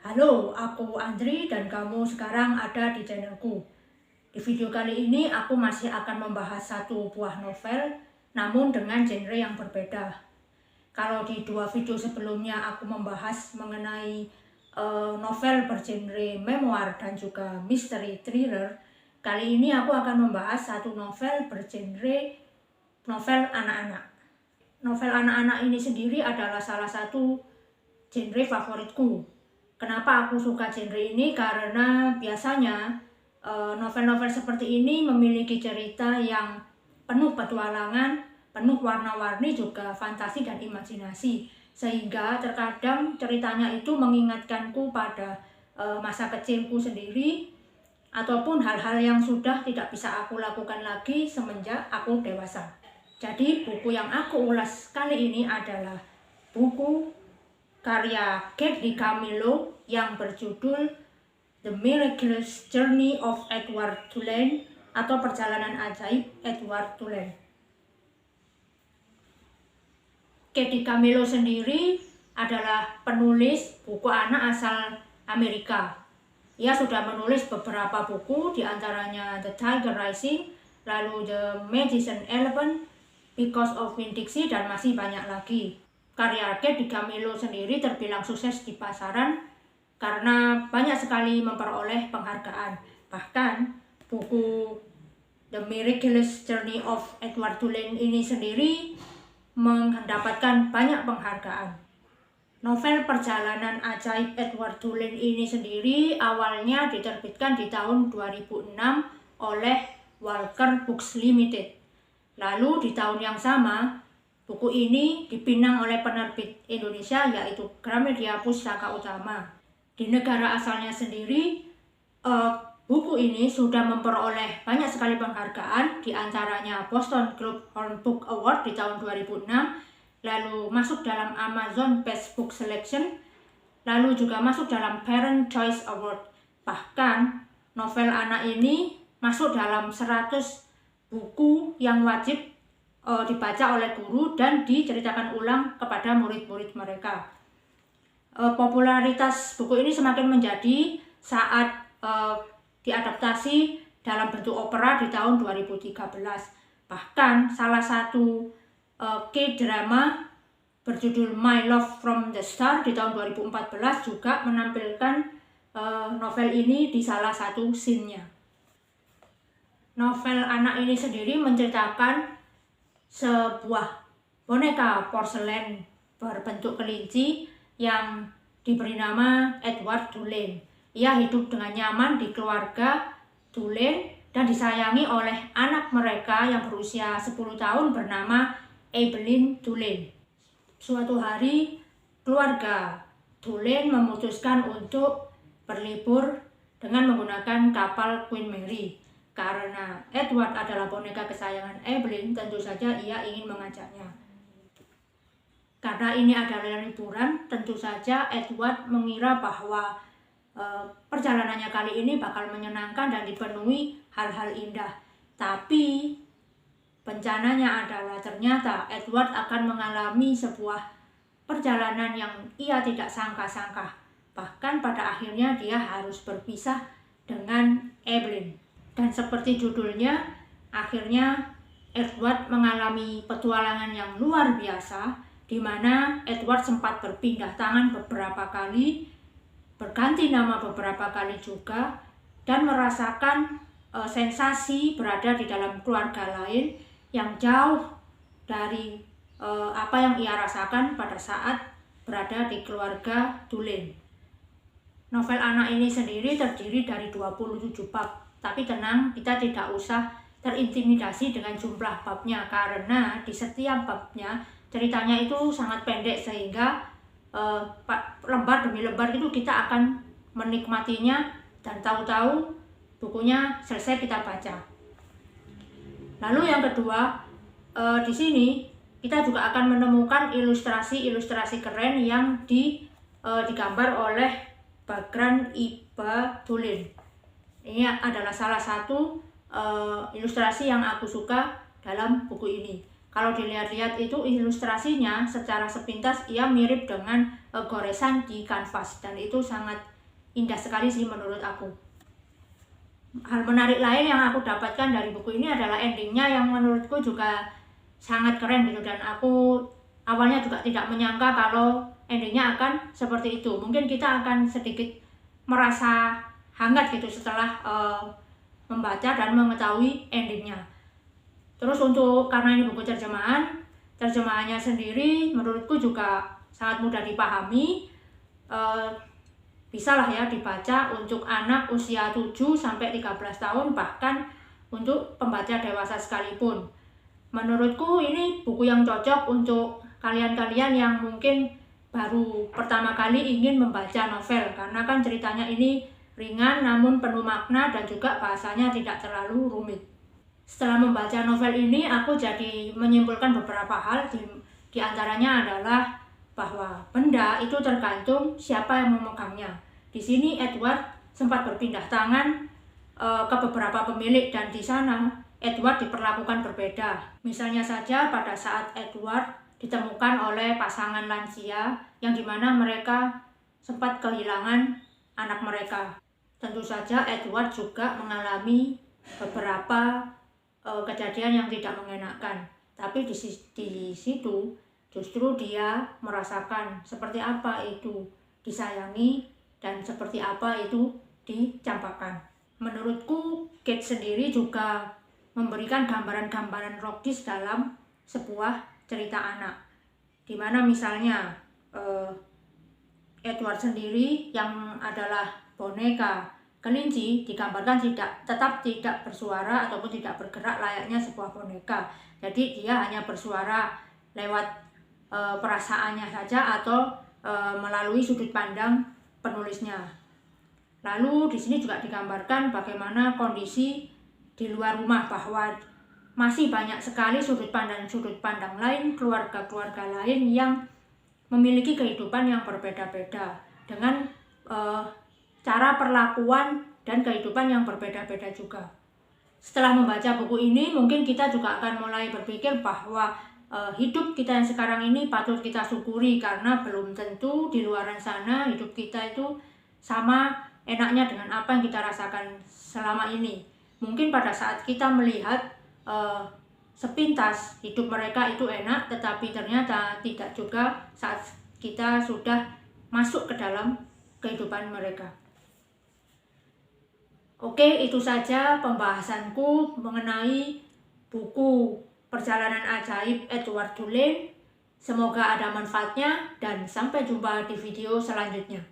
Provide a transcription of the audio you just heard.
Halo, aku Andri dan kamu sekarang ada di channelku. Di video kali ini aku masih akan membahas satu buah novel, namun dengan genre yang berbeda. Kalau di dua video sebelumnya aku membahas mengenai novel bergenre memoir dan juga mystery thriller, kali ini aku akan membahas satu novel bergenre novel anak-anak. Novel anak-anak ini sendiri adalah salah satu genre favoritku. Kenapa aku suka genre ini? Karena biasanya novel-novel seperti ini memiliki cerita yang penuh petualangan, penuh warna-warni, juga fantasi dan imajinasi. Sehingga terkadang ceritanya itu mengingatkanku pada masa kecilku sendiri, ataupun hal-hal yang sudah tidak bisa aku lakukan lagi semenjak aku dewasa. Jadi buku yang aku ulas kali ini adalah buku karya Kate DiCamillo yang berjudul The Miraculous Journey of Edward Tulane atau Perjalanan Ajaib Edward Tulane. Kate DiCamillo sendiri adalah penulis buku anak asal Amerika. Ia sudah menulis beberapa buku, diantaranya The Tiger Rising, lalu The Magician Elephant, Because of Winn-Dixie, dan masih banyak lagi. Karya Kate DiCamillo sendiri terbilang sukses di pasaran karena banyak sekali memperoleh penghargaan. Bahkan buku The Miraculous Journey of Edward Tulane ini sendiri mendapatkan banyak penghargaan. Novel Perjalanan Ajaib Edward Tulane ini sendiri awalnya diterbitkan di tahun 2006 oleh Walker Books Limited. Lalu di tahun yang sama, buku ini dipinang oleh penerbit Indonesia yaitu Gramedia Pustaka Utama. Di negara asalnya sendiri, buku ini sudah memperoleh banyak sekali penghargaan, diantaranya Boston Globe Horn Book Award di tahun 2006, lalu masuk dalam Amazon Best Book Selection, lalu juga masuk dalam Parent Choice Award. Bahkan novel anak ini masuk dalam 100 buku yang wajib dibaca oleh guru dan diceritakan ulang kepada murid-murid mereka. Popularitas buku ini semakin menjadi saat diadaptasi dalam bentuk opera di tahun 2013. Bahkan salah satu K-drama berjudul My Love from the Star di tahun 2014 juga menampilkan novel ini di salah satu scene-nya. Novel anak ini sendiri menceritakan sebuah boneka porselen berbentuk kelinci yang diberi nama Edward Tulane. Ia hidup dengan nyaman di keluarga Tulane dan disayangi oleh anak mereka yang berusia 10 tahun bernama Evelyn Tulane. Suatu hari, keluarga Tulane memutuskan untuk berlibur dengan menggunakan kapal Queen Mary. Karena Edward adalah boneka kesayangan Evelyn, tentu saja ia ingin mengajaknya. Karena ini adalah liburan, tentu saja Edward mengira bahwa perjalanannya kali ini bakal menyenangkan dan dipenuhi hal-hal indah. Tapi bencananya adalah ternyata Edward akan mengalami sebuah perjalanan yang ia tidak sangka-sangka. Bahkan pada akhirnya dia harus berpisah dengan Evelyn. Dan seperti judulnya, akhirnya Edward mengalami petualangan yang luar biasa, di mana Edward sempat berpindah tangan beberapa kali, berganti nama beberapa kali juga, dan merasakan sensasi berada di dalam keluarga lain yang jauh dari apa yang ia rasakan pada saat berada di keluarga Tulane. Novel anak ini sendiri terdiri dari 27 bab. Tapi tenang, kita tidak usah terintimidasi dengan jumlah babnya, karena di setiap babnya ceritanya itu sangat pendek sehingga lembar demi lembar itu kita akan menikmatinya dan tahu-tahu bukunya selesai kita baca. Lalu yang kedua, di sini kita juga akan menemukan ilustrasi-ilustrasi keren yang digambar oleh background Iba Tulane. Ini adalah salah satu ilustrasi yang aku suka dalam buku ini. Kalau dilihat-lihat itu ilustrasinya secara sepintas ia mirip dengan goresan di kanvas, dan itu sangat indah sekali sih menurut aku. Hal menarik lain yang aku dapatkan dari buku ini adalah endingnya yang menurutku juga sangat keren gitu, dan aku awalnya juga tidak menyangka kalau endingnya akan seperti itu. Mungkin kita akan sedikit merasa hangat gitu setelah membaca dan mengetahui endingnya. Terus karena ini buku terjemahannya sendiri menurutku juga sangat mudah dipahami. Bisa lah ya dibaca untuk anak usia 7-13 tahun, bahkan untuk pembaca dewasa sekalipun. Menurutku ini buku yang cocok untuk kalian-kalian yang mungkin baru pertama kali ingin membaca novel, karena kan ceritanya ini ringan namun penuh makna dan juga bahasanya tidak terlalu rumit. Setelah membaca novel ini, aku jadi menyimpulkan beberapa hal, di antaranya adalah bahwa benda itu tergantung siapa yang memegangnya. Di sini Edward sempat berpindah tangan ke beberapa pemilik, dan di sana Edward diperlakukan berbeda. Misalnya saja pada saat Edward ditemukan oleh pasangan lansia yang dimana mereka sempat kehilangan anak mereka. Tentu saja Edward juga mengalami beberapa kejadian yang tidak mengenakan. Tapi di situ justru dia merasakan seperti apa itu disayangi dan seperti apa itu dicampakkan. Menurutku Kate sendiri juga memberikan gambaran-gambaran logis dalam sebuah cerita anak, dimana misalnya Edward sendiri yang adalah boneka kelinci digambarkan tetap tidak bersuara ataupun tidak bergerak layaknya sebuah boneka. Jadi dia hanya bersuara lewat perasaannya saja atau melalui sudut pandang penulisnya. Lalu di sini juga digambarkan bagaimana kondisi di luar rumah, bahwa masih banyak sekali sudut pandang lain, keluarga-keluarga lain yang memiliki kehidupan yang berbeda-beda dengan cara perlakuan dan kehidupan yang berbeda-beda juga. Setelah membaca buku ini, mungkin kita juga akan mulai berpikir bahwa hidup kita yang sekarang ini patut kita syukuri, karena belum tentu di luar sana hidup kita itu sama enaknya dengan apa yang kita rasakan selama ini. Mungkin pada saat kita melihat sepintas hidup mereka itu enak, tetapi ternyata tidak juga saat kita sudah masuk ke dalam kehidupan mereka. Oke, itu saja pembahasanku mengenai buku Perjalanan Ajaib Edward Cullen. Semoga ada manfaatnya dan sampai jumpa di video selanjutnya.